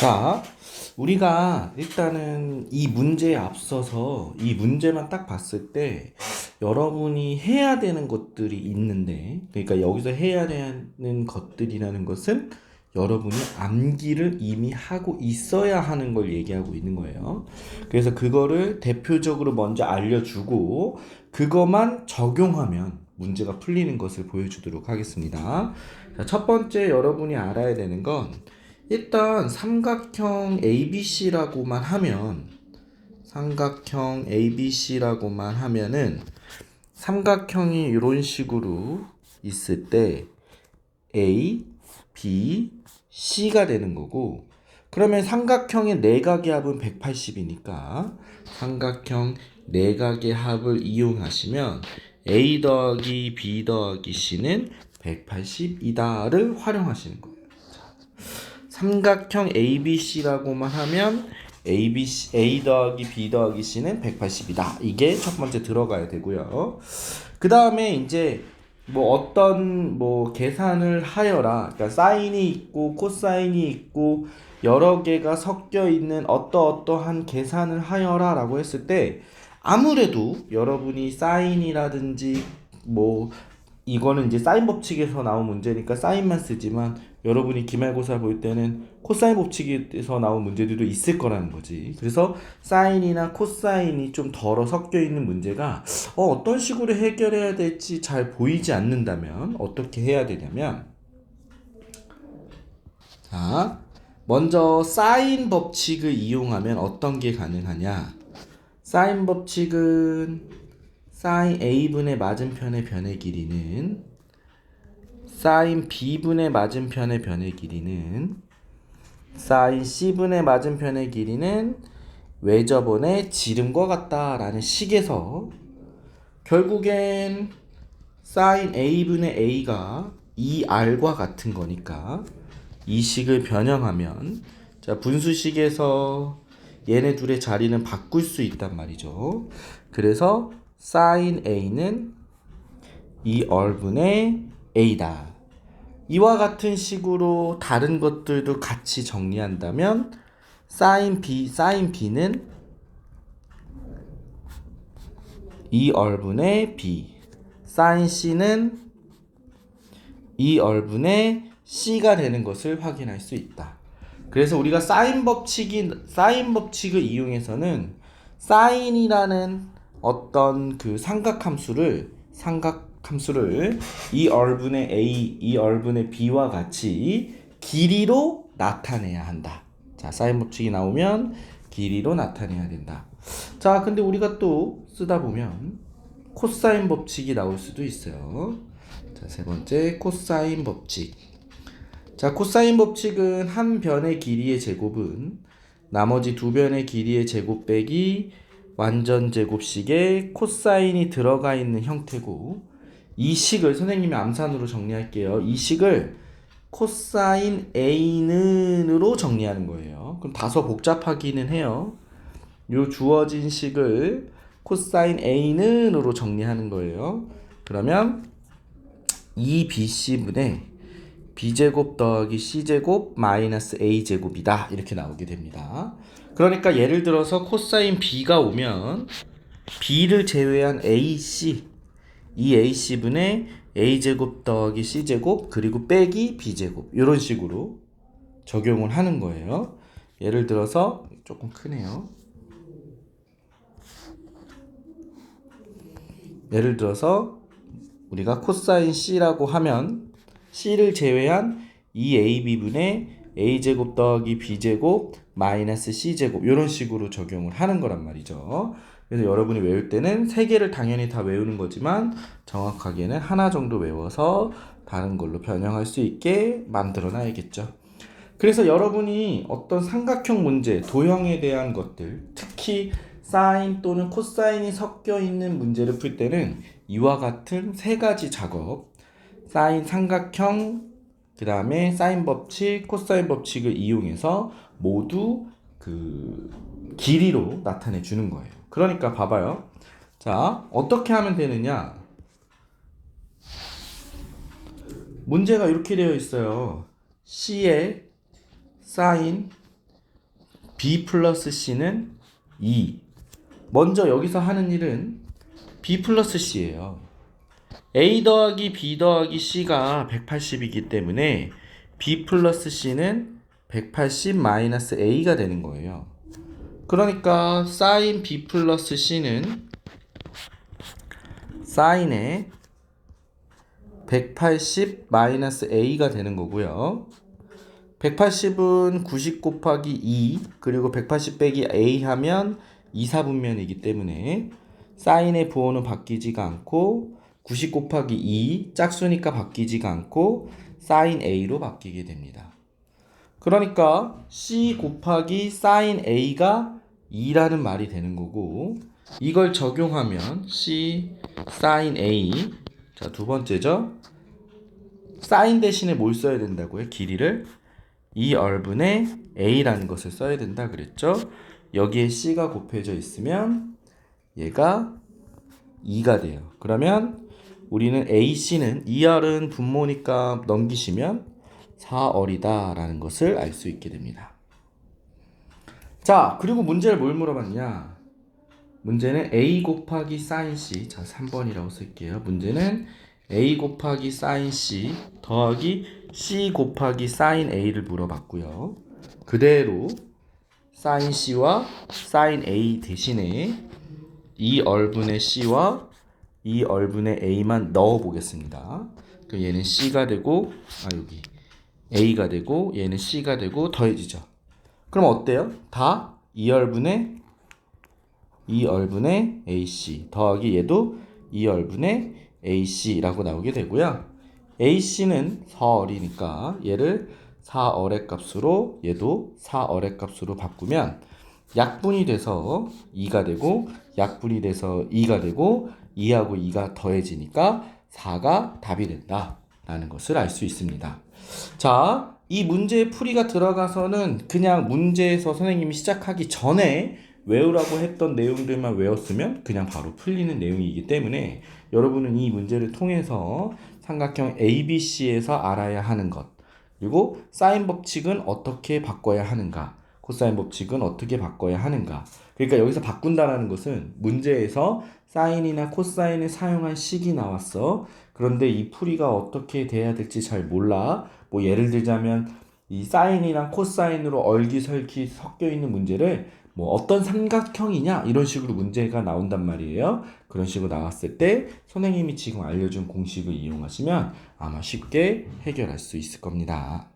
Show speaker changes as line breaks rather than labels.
자, 우리가 일단은 이 문제에 앞서서 이 문제만 딱 봤을 때 여러분이 해야 되는 것들이 있는데, 그러니까 여기서 해야 되는 것들이라는 것은 여러분이 암기를 이미 하고 있어야 하는 걸 얘기하고 있는 거예요. 그래서 그거를 대표적으로 먼저 알려주고 그것만 적용하면 문제가 풀리는 것을 보여주도록 하겠습니다. 자, 첫 번째 여러분이 알아야 되는 건 일단 삼각형 ABC라고만 하면 삼각형 ABC라고만 하면은 삼각형이 이런 식으로 있을 때 A, B, C가 되는 거고, 그러면 삼각형의 내각의 합은 180이니까 삼각형 내각의 합을 이용하시면 A 더하기 B 더하기 C는 180이다를 활용하시는 거예요. 삼각형 ABC라고만 하면 A 더하기 B 더하기 C는 180이다. 이게 첫 번째 들어가야 되고요. 그 다음에 이제 뭐 어떤 뭐 계산을 하여라. 그러니까 사인이 있고 코사인이 있고 여러 개가 섞여 있는 어떠한 계산을 하여라 라고 했을 때 아무래도 여러분이 사인이라든지 뭐 이거는 이제 사인 법칙에서 나온 문제니까 사인만 쓰지만 여러분이 기말고사 볼 때는 코사인 법칙에서 나온 문제들도 있을 거라는 거지. 그래서 사인이나 코사인이 좀 덜어 섞여 있는 문제가 어떤 식으로 해결해야 될지 잘 보이지 않는다면 어떻게 해야 되냐면, 자, 먼저 사인 법칙을 이용하면 어떤 게 가능하냐. 사인 법칙은 사인 A분의 맞은편의 변의 길이는 사인 B분의 맞은편의 변의 길이는 사인 C분의 맞은편의 길이는 외접원의 지름과 같다라는 식에서 결국엔 사인 A분의 A가 2R과 같은 거니까 이 식을 변형하면, 자, 분수식에서 얘네 둘의 자리는 바꿀 수 있단 말이죠. 그래서 사인 A는 2R분의 A다. 이와 같은 식으로 다른 것들도 같이 정리한다면 사인 B는 2R분의 B, 사인 C는 2R분의 C가 되는 것을 확인할 수 있다. 그래서 우리가 사인 법칙을 이용해서는 사인이라는 어떤 그 삼각함수를 2R분의 A, 2R분의 B와 같이 길이로 나타내야 한다. 자, 사인 법칙이 나오면 길이로 나타내야 된다. 자, 근데 우리가 또 쓰다 보면 코사인 법칙이 나올 수도 있어요. 자, 세 번째 코사인 법칙. 자, 코사인 법칙은 한 변의 길이의 제곱은 나머지 두 변의 길이의 제곱 빼기 완전 제곱식에 코사인이 들어가 있는 형태고, 이 식을 선생님이 암산으로 정리할게요. 이 식을 코사인 A는으로 정리하는 거예요. 그럼 다소 복잡하기는 해요. 요 주어진 식을 코사인 A는으로 정리하는 거예요. 그러면 2BC분의 B제곱 더하기 C제곱 마이너스 A제곱이다. 이렇게 나오게 됩니다. 그러니까 예를 들어서 코사인 B가 오면 B를 제외한 AC, 이 AC분의 A제곱 더하기 C제곱 그리고 빼기 B제곱, 이런 식으로 적용을 하는 거예요. 예를 들어서 조금 크네요. 예를 들어서 우리가 코사인 C라고 하면 C를 제외한 2AB분의 A제곱 더하기 B제곱 마이너스 C제곱, 이런 식으로 적용을 하는 거란 말이죠. 그래서 여러분이 외울 때는 세 개를 당연히 다 외우는 거지만 정확하게는 하나 정도 외워서 다른 걸로 변형할 수 있게 만들어 놔야겠죠. 그래서 여러분이 어떤 삼각형 문제, 도형에 대한 것들, 특히 사인 또는 코사인이 섞여 있는 문제를 풀 때는 이와 같은 세 가지 작업, 사인 삼각형, 그 다음에 사인 법칙, 코사인 법칙을 이용해서 모두 그 길이로 나타내 주는 거예요. 그러니까 봐봐요. 자, 어떻게 하면 되느냐? 문제가 이렇게 되어 있어요. C의 사인 B 플러스 C는 2. 먼저 여기서 하는 일은 B 플러스 C예요. A 더하기 B 더하기 C가 180이기 때문에 B 플러스 C는 180 마이너스 A가 되는 거예요. 그러니까 사인 B 플러스 C는 사인의 180 마이너스 A가 되는 거고요. 180은 90 곱하기 2 그리고 180 빼기 A 하면 2, 4분면이기 때문에 사인의 부호는 바뀌지가 않고 90 곱하기 2 짝수니까 바뀌지가 않고 사인 A로 바뀌게 됩니다. 그러니까 C 곱하기 사인 A가 2라는 말이 되는 거고 이걸 적용하면 C 사인 A 자, 두 번째죠. 사인 대신에 뭘 써야 된다고요? 길이를 2얼분의 A라는 것을 써야 된다 그랬죠? 여기에 C가 곱해져 있으면 얘가 2가 돼요. 그러면 우리는 AC는 2R은 분모니까 넘기시면 4R이다 라는 것을 알 수 있게 됩니다. 자, 그리고 문제를 뭘 물어봤냐? 문제는 A 곱하기 사인 C 자 3번이라고 쓸게요. 문제는 A 곱하기 사인 C 더하기 C 곱하기 사인 A를 물어봤고요. 그대로 사인 C와 사인 A 대신에 2얼분의 C와 2얼분의 A만 넣어 보겠습니다. 그럼 얘는 C가 되고 여기 A가 되고 얘는 C가 되고 더해지죠. 그럼 어때요? 다 2얼분의 AC 더하기 얘도 2얼분의 AC라고 나오게 되고요. AC는 4얼이니까 얘를 4얼의 값으로 얘도 4얼의 값으로 바꾸면 약분이 돼서 2가 되고 약분이 돼서 2가 되고 2하고 2가 더해지니까 4가 답이 된다 라는 것을 알 수 있습니다. 자, 이 문제의 풀이가 들어가서는 그냥 문제에서 선생님이 시작하기 전에 외우라고 했던 내용들만 외웠으면 그냥 바로 풀리는 내용이기 때문에 여러분은 이 문제를 통해서 삼각형 ABC에서 알아야 하는 것 그리고 사인 법칙은 어떻게 바꿔야 하는가 코사인 법칙은 어떻게 바꿔야 하는가 그러니까 여기서 바꾼다라는 것은 문제에서 사인이나 코사인을 사용한 식이 나왔어. 그런데 이 풀이가 어떻게 돼야 될지 잘 몰라. 뭐 예를 들자면 이 사인이랑 코사인으로 얼기설기 섞여 있는 문제를 뭐 어떤 삼각형이냐 이런 식으로 문제가 나온단 말이에요. 그런 식으로 나왔을 때 선생님이 지금 알려준 공식을 이용하시면 아마 쉽게 해결할 수 있을 겁니다.